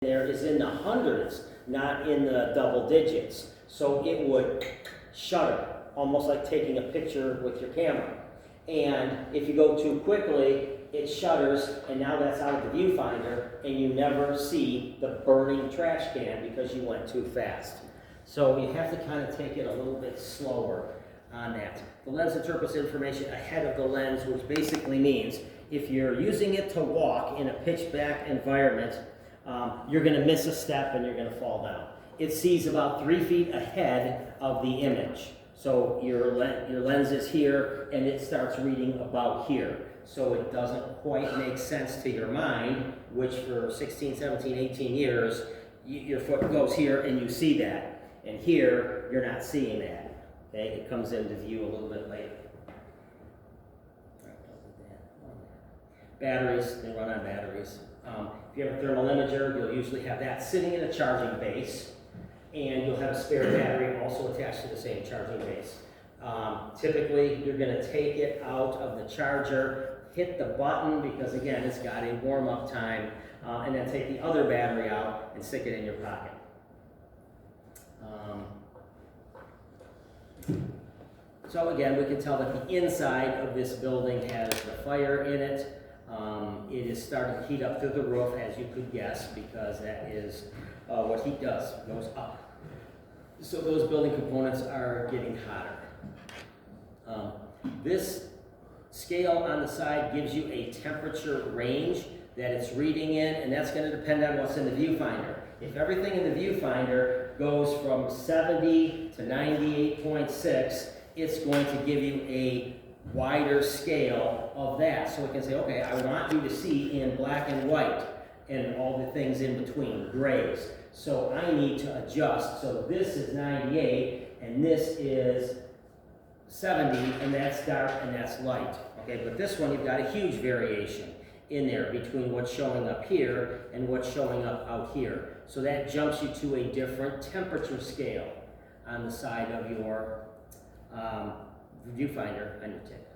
there is in the hundreds, not in the double digits. So it would shutter, almost like taking a picture with your camera. And if you go too quickly, it shutters, and now that's out of the viewfinder, and you never see the burning trash can because you went too fast. So you have to kind of take it a little bit slower on that. The lens interprets information ahead of the lens, which basically means if you're using it to walk in a pitch-black environment, you're going to miss a step and you're going to fall down. It sees about 3 feet ahead of the image. So your lens is here and it starts reading about here. So it doesn't quite make sense to your mind, which for 16, 17, 18 years, your foot goes here and you see that. And here, you're not seeing that. Okay? It comes into view a little bit later. Batteries, they run on batteries. If you have a thermal imager, you'll usually have that sitting in a charging base, and you'll have a spare battery also attached to the same charging base. Typically, you're going to take it out of the charger, hit the button, because again, it's got a warm-up time, and then take the other battery out and stick it in your pocket. So again, we can tell that the inside of this building has the fire in it. It is starting to heat up through the roof, as you could guess, because that is what heat does, goes up. So those building components are getting hotter. This scale on the side gives you a temperature range that it's reading in, and that's going to depend on what's in the viewfinder. If everything in the viewfinder goes from 70 to 98.6, it's going to give you a wider scale of that. So it can say, okay, I want you to see in black and white and all the things in between, grays. So I need to adjust. So this is 98 and this is 70, and that's dark and that's light. Okay, but this one you've got a huge variation in there between what's showing up here and what's showing up out here. So that jumps you to a different temperature scale on the side of your viewfinder on your tip.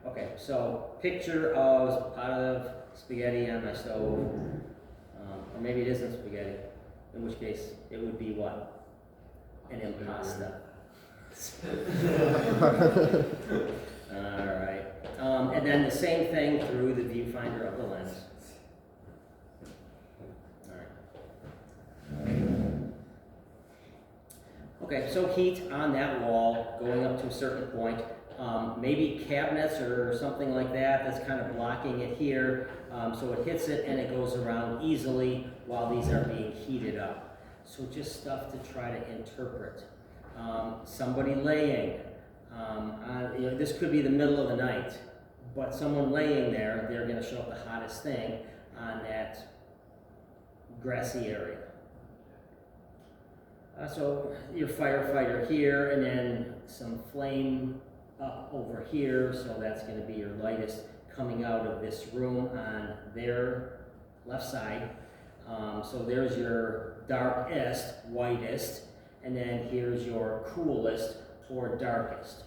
Okay, so picture of a pot of spaghetti on my stove, or maybe it isn't spaghetti, in which case it would be what? An impasta. Alright, and then the same thing through the viewfinder of the lens. Okay, so heat on that wall going up to a certain point, maybe cabinets or something like that that's kind of blocking it here, so it hits it and it goes around easily while these are being heated up. So just stuff to try to interpret. Somebody laying, this could be the middle of the night, but someone laying there, they're going to show up the hottest thing on that grassy area. So your firefighter here, and then some flame up over here, so that's going to be your lightest coming out of this room on their left side. So there's your darkest, whitest, and then here's your coolest or darkest.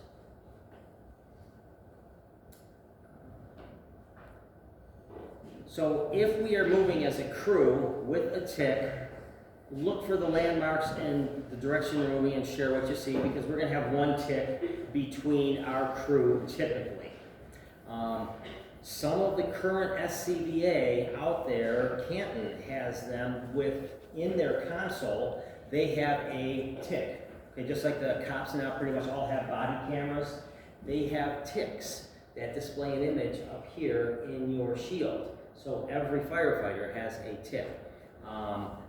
So if we are moving as a crew with a tick, look for the landmarks and the direction you're moving and share what you see, because we're going to have one tick between our crew typically. Some of the current SCBA out there, Canton has them in their console, they have a tick. Okay, just like the cops now pretty much all have body cameras, they have ticks that display an image up here in your shield. So every firefighter has a tick.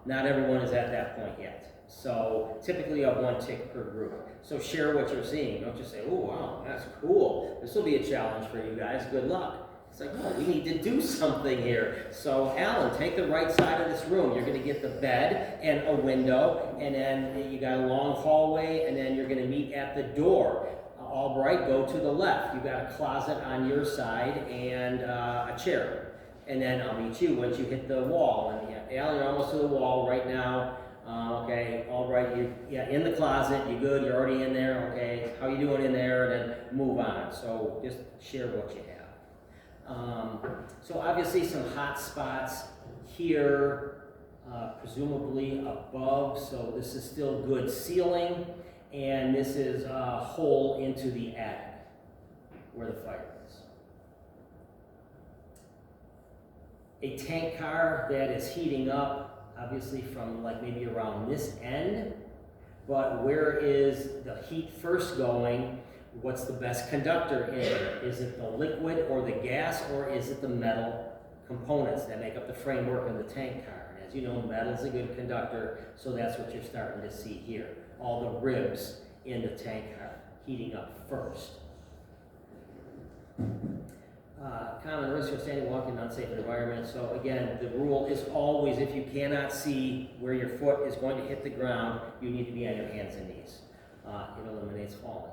Not everyone is at that point yet. So typically you have one tick per group. So share what you're seeing. Don't just say, oh wow, that's cool. This will be a challenge for you guys. Good luck. It's like, oh, we need to do something here. So Alan, take the right side of this room. You're going to get the bed and a window, and then you got a long hallway, and then you're going to meet at the door. Albright, go to the left. You've got a closet on your side and a chair. And then I'll meet you once you hit the wall. And yeah, Alan, you're almost to the wall right now. Okay, all right, you're in the closet, you good, you're already in there, okay, how you doing in there, and then move on. So just share what you have. So obviously some hot spots here, presumably above, so this is still good sealing, and this is a hole into the attic where the fire is. A tank car that is heating up, obviously from like maybe around this end, but where is the heat first going? What's the best conductor in it? Is it the liquid or the gas, or is it the metal components that make up the framework of the tank car? And as you know, metal's a good conductor, so that's what you're starting to see here. All the ribs in the tank car heating up first. Common risk of standing, walking in unsafe environment. So again, the rule is always, if you cannot see where your foot is going to hit the ground, you need to be on your hands and knees. It eliminates falling.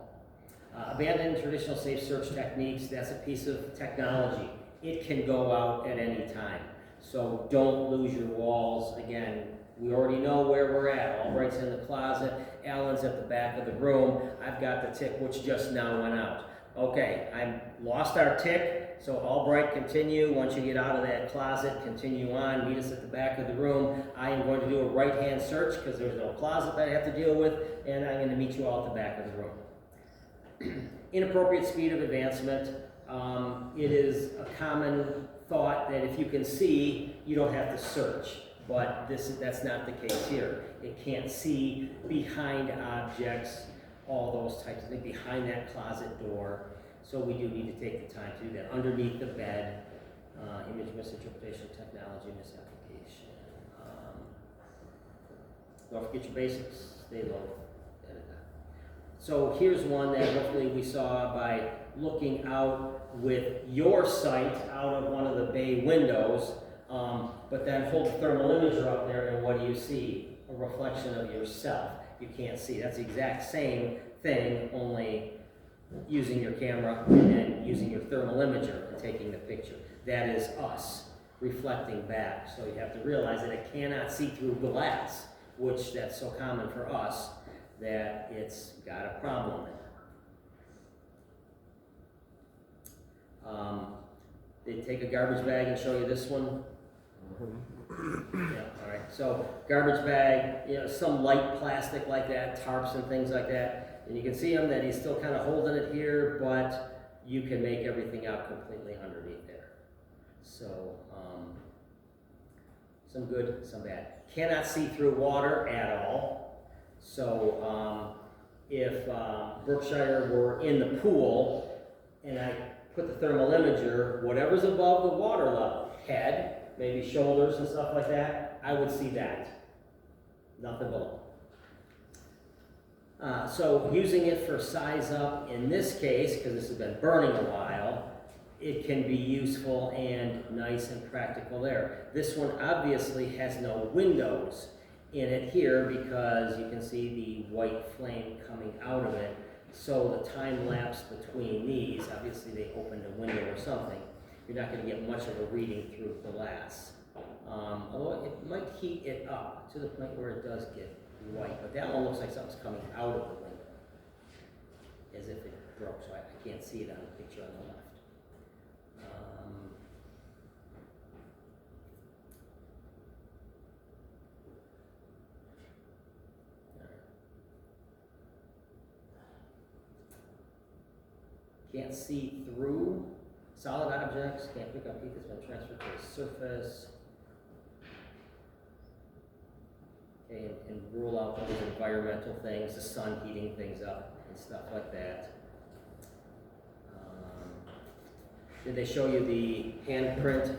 Abandoning traditional safe search techniques, that's a piece of technology. It can go out at any time. So don't lose your walls. Again, we already know where we're at. Albright's in the closet, Alan's at the back of the room. I've got the tick which just now went out. Okay, I lost our tick, so Albright, continue. Once you get out of that closet, continue on, meet us at the back of the room. I am going to do a right-hand search because there's no closet that I have to deal with, and I'm going to meet you all at the back of the room. Inappropriate speed of advancement. It is a common thought that if you can see, you don't have to search, but that's not the case here. It can't see behind objects, all those types of things, behind that closet door. So we do need to take the time to do that. Underneath the bed, image misinterpretation, technology misapplication. Don't forget your basics, stay low. So here's one that hopefully we saw by looking out with your sight out of one of the bay windows, but then hold the thermal imager up there, and what do you see? A reflection of yourself. You can't see. That's the exact same thing, only using your camera and using your thermal imager and taking the picture. That is us reflecting back. So you have to realize that it cannot see through glass, which that's so common for us that it's got a problem in it. They take a garbage bag and show you this one. Yeah, all right. So garbage bag, you know, some light plastic like that, tarps and things like that. And you can see him that he's still kind of holding it here, but you can make everything out completely underneath there. So some good, some bad. Cannot see through water at all. So if Berkshire were in the pool and I put the thermal imager, whatever's above the water level, head, maybe shoulders and stuff like that, I would see that. Nothing below. So using it for size up, in this case, because this has been burning a while, it can be useful and nice and practical there. This one obviously has no windows in it here because you can see the white flame coming out of it. So the time lapse between these, obviously they opened a window or something. You're not going to get much of a reading through glass. Although it might heat it up to the point where it does get white, but that one looks like something's coming out of the window, as if it broke, so I can't see it on the picture on the left. Can't see through solid objects, can't pick up heat that's been transferred to the surface. Okay, and rule out those environmental things, the sun heating things up and stuff like that. Did they show you the handprint?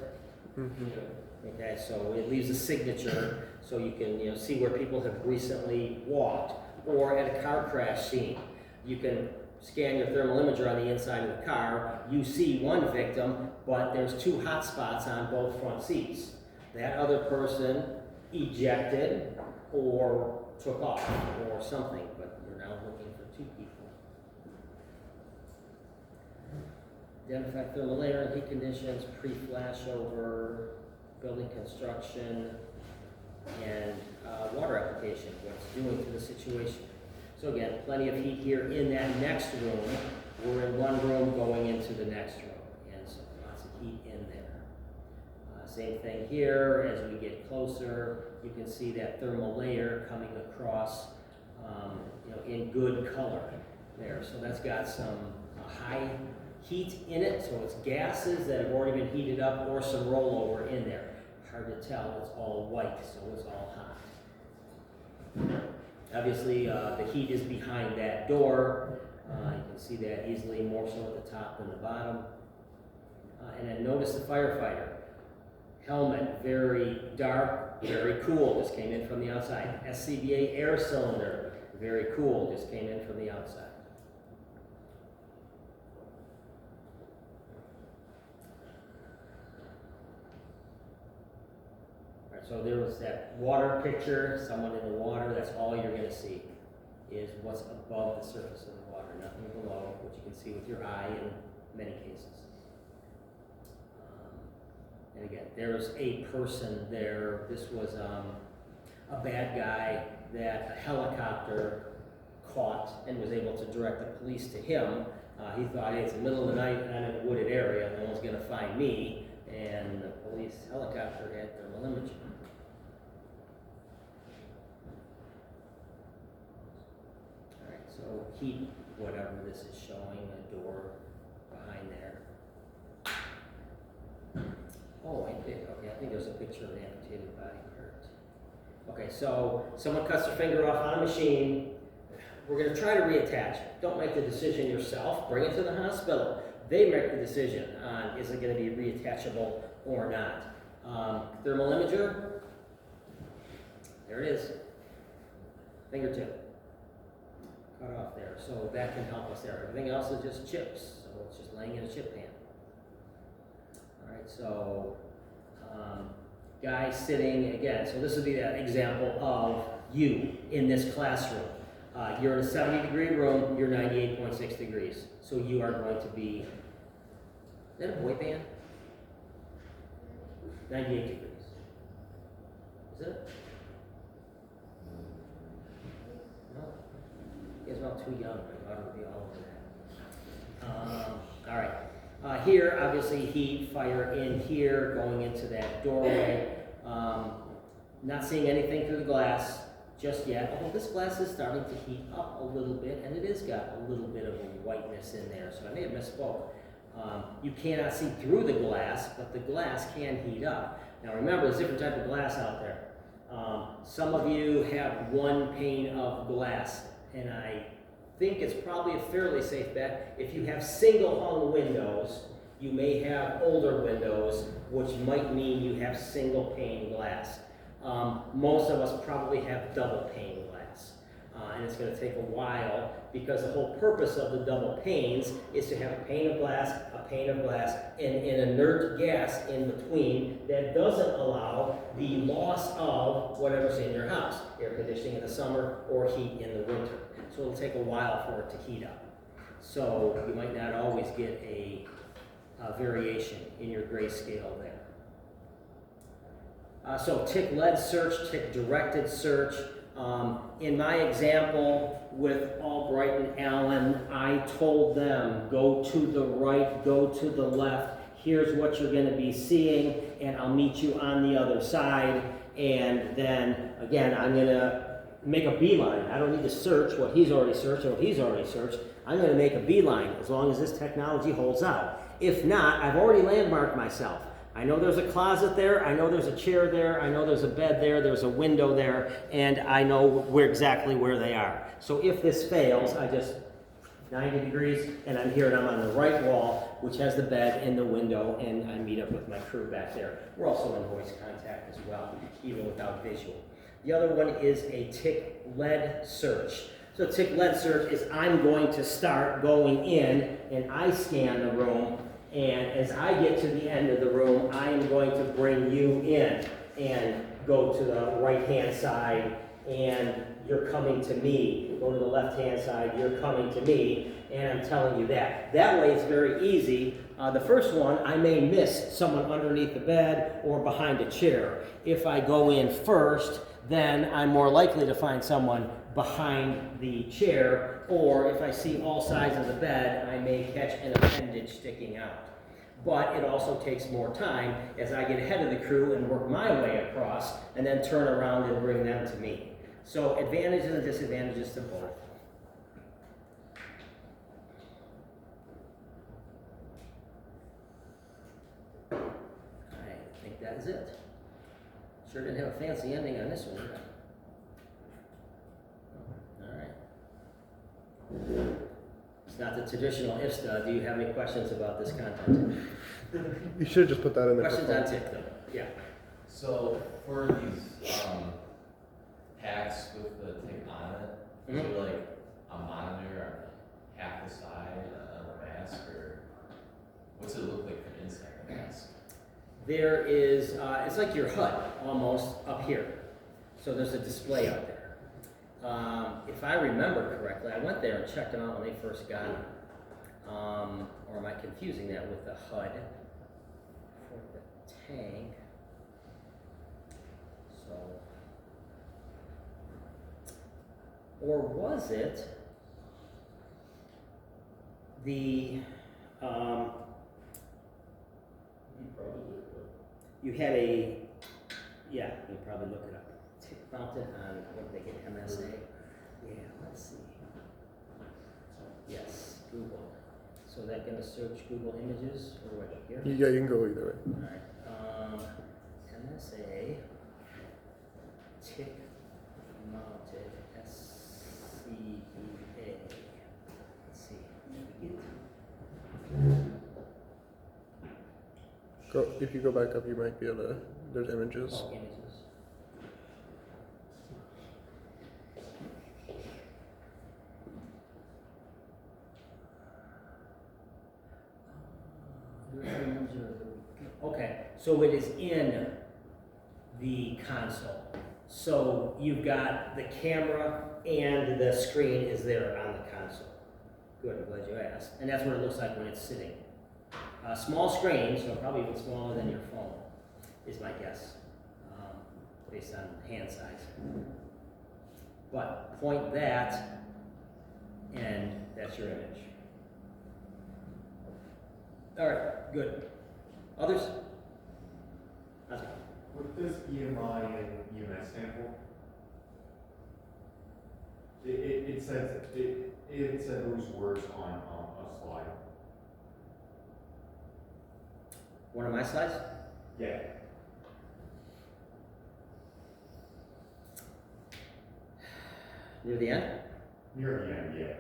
Mm-hmm. Okay, so it leaves a signature so you can see where people have recently walked, or at a car crash scene. You can scan your thermal imager on the inside of the car, you see one victim, but there's two hot spots on both front seats. That other person ejected or took off or something, but we're now looking for two people. Identify thermal layer and heat conditions, pre-flashover, building construction, and water application, what it's doing to the situation. So again, plenty of heat here in that next room. We're in one room going into the next room, and so lots of heat in there. Same thing here, as we get closer, you can see that thermal layer coming across, in good color there. So that's got some high heat in it, so it's gases that have already been heated up or some rollover in there. Hard to tell, it's all white, so it's all hot. Obviously, the heat is behind that door. You can see that easily, more so at the top than the bottom. And then notice the firefighter. Helmet, very dark, very cool, just came in from the outside. SCBA air cylinder, very cool, just came in from the outside. All right, so there was that water picture, someone in the water, that's all you're gonna see, is what's above the surface of the water, nothing below, which you can see with your eye in many cases. And again, there's a person there. This was a bad guy that a helicopter caught and was able to direct the police to him. He thought, hey, it's the middle of the night and I'm in a wooded area, no one's going to find me. And the police helicopter had thermal imaging. All right, so heat, whatever this is showing, a door behind there. Oh, I did. Okay, I think there's a picture of an amputated body part. Okay, so someone cuts their finger off on a machine. We're going to try to reattach it. Don't make the decision yourself. Bring it to the hospital. They make the decision on is it going to be reattachable or not. Thermal imager. There it is. Fingertip. Cut off there. So that can help us there. Everything else is just chips. So it's just laying in a chip pan. All right, so guy sitting, again, so this would be that example of you in this classroom. You're in a 70-degree room, you're 98.6 degrees. So you are going to be, is that a boy band? 98 degrees. Is it? No. You guys are all too young, my daughter would be all over that. All right. Here, obviously, heat, fire in here, going into that doorway. Not seeing anything through the glass just yet, although this glass is starting to heat up a little bit, and it has got a little bit of a whiteness in there, so I may have misspoke. You cannot see through the glass, but the glass can heat up. Now remember, there's different type of glass out there. Some of you have one pane of glass, and I think it's probably a fairly safe bet. If you have single hung windows, you may have older windows, which might mean you have single pane glass. Most of us probably have double pane glass, and it's going to take a while because the whole purpose of the double panes is to have a pane of glass, and an inert gas in between that doesn't allow the loss of whatever's in your house, air conditioning in the summer or heat in the winter. So it'll take a while for it to heat up. So you might not always get a variation in your grayscale there. So tick lead search, tick directed search. In my example with Albright and Allen, I told them, go to the right, go to the left. Here's what you're going to be seeing, and I'll meet you on the other side. And then, again, I'm going to make a beeline. I don't need to search what he's already searched or what he's already searched. I'm going to make a beeline as long as this technology holds out. If not, I've already landmarked myself. I know there's a closet there, I know there's a chair there, I know there's a bed there, there's a window there, and I know exactly where they are. So if this fails, I just 90 degrees, and I'm here and I'm on the right wall, which has the bed and the window, and I meet up with my crew back there. We're also in voice contact as well, even without visual. The other one is a tick lead search. So tick lead search is I'm going to start going in, and I scan the room, and as I get to the end of the room, I am going to bring you in and go to the right-hand side, and you're coming to me. Go to the left-hand side, you're coming to me, and I'm telling you that. That way it's very easy. The first one, I may miss someone underneath the bed or behind a chair. If I go in first, then I'm more likely to find someone behind the chair, or if I see all sides of the bed, I may catch an appendage sticking out. but it also takes more time as I get ahead of the crew and work my way across and then turn around and bring them to me. So advantages and disadvantages to both. I think that is it. Sure didn't have a fancy ending on this one, did I? All right. It's not the traditional IFSTA. Do you have any questions about this content? You should just put that in there. Questions on TIC though, yeah. So for these packs with the TIC on it, is it like a monitor on half the side of the mask, or what's it look like from inside the mask? There is, it's like your HUD almost up here. So there's a display up there. If I remember correctly, I went there and checked them out when they first got them. Or am I confusing that with the HUD for the tank? So, or was it the, you had a, yeah, you probably look it up. TIC mounted on, what did they get, MSA? Yeah, let's see. Yes, Google. So that gonna search Google Images or what, here? Yeah, you can go either way. Alright, MSA, TIC mounted, SCBA. Let's see, If you go back up, you might be able to. There's images. Oh, images. Okay, so it is in the console. So you've got the camera and the screen is there on the console. Good, I'm glad you asked. And that's what it looks like when it's sitting. Small screen, so probably even smaller than your phone, is my guess, based on hand size. But point that, and that's your image. All right, good. Others? Okay. What does EMI and EMS stand for? It said those words on a slide. One of my slides? Yeah. Near the end? Near the end, yeah.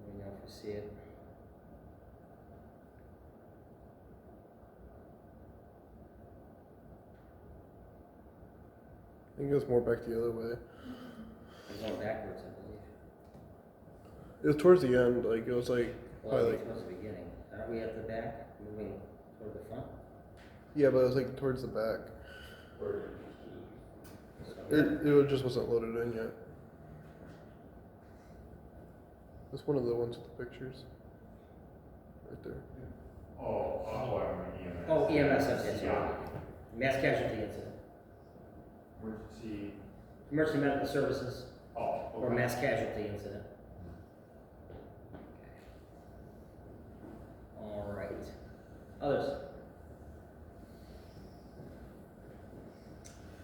Let me know if you see it. I think it goes more back the other way. I'm going backwards, I believe. It was towards the end, like it was like. Well, probably it's towards the beginning. Aren't we at the back, moving toward the front? Yeah, but it was like towards the back. So, It just wasn't loaded in yet. It's one of the ones with the pictures. Right there. Oh, EMS, yes, yeah. Mass casualty incident. Emergency. Emergency medical services Oh, or mass casualty incident. All right. Others?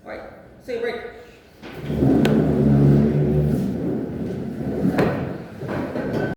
All right, let's take a break.